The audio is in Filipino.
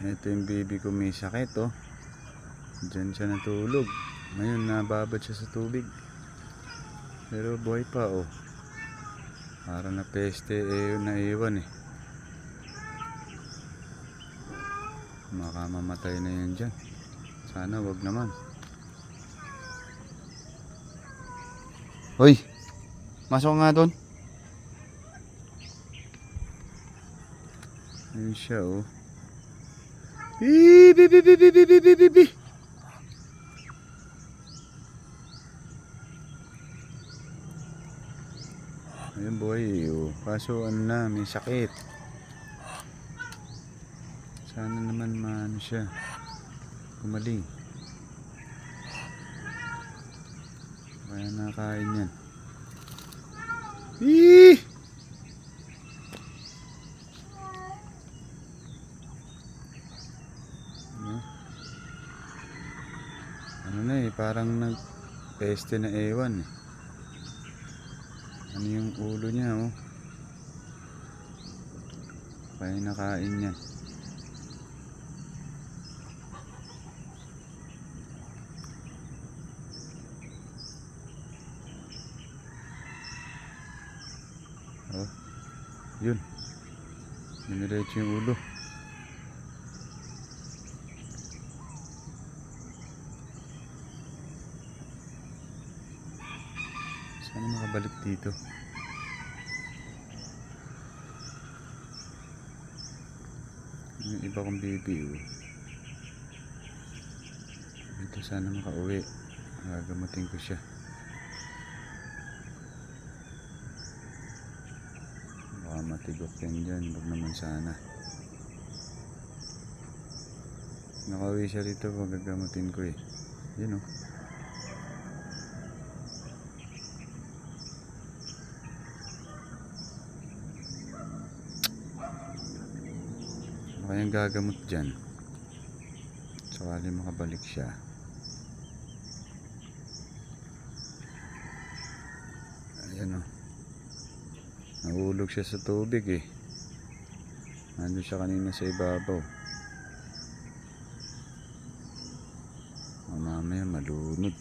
Ito yung baby ko, may sakit oh. Diyan siya natulog. Ngayon nababad siya sa tubig. Pero buhay pa oh. Para na peste naiwan eh. Makamamatay na yan dyan. Sana wag naman. Hoy! Masok nga doon. Ayun siya oh. Bi. Ayun boy oh. Kaso ano na, may sakit. Sana naman maano siya. Kumaling. Kaya nakain yan. Eee! Ano na eh, parang nag-peste na ewan eh. Ano yung ulo niya oh. Kaya nakain yan. Oh, yun. Diniretso yung ulo. Sana makabalik dito. Yung iba kong baby oh. Dito sana makauwi. Gagamutin ko siya. Baka matigok yan dyan. Wag naman sana. Nakauwi siya rito. Gagamutin ko eh. Yun oh. Baka yung gagamot dyan. Sakali makabalik siya. Ayan o. Nahulog siya sa tubig eh. Nandun siya kanina sa ibabaw. Mamaya malunod.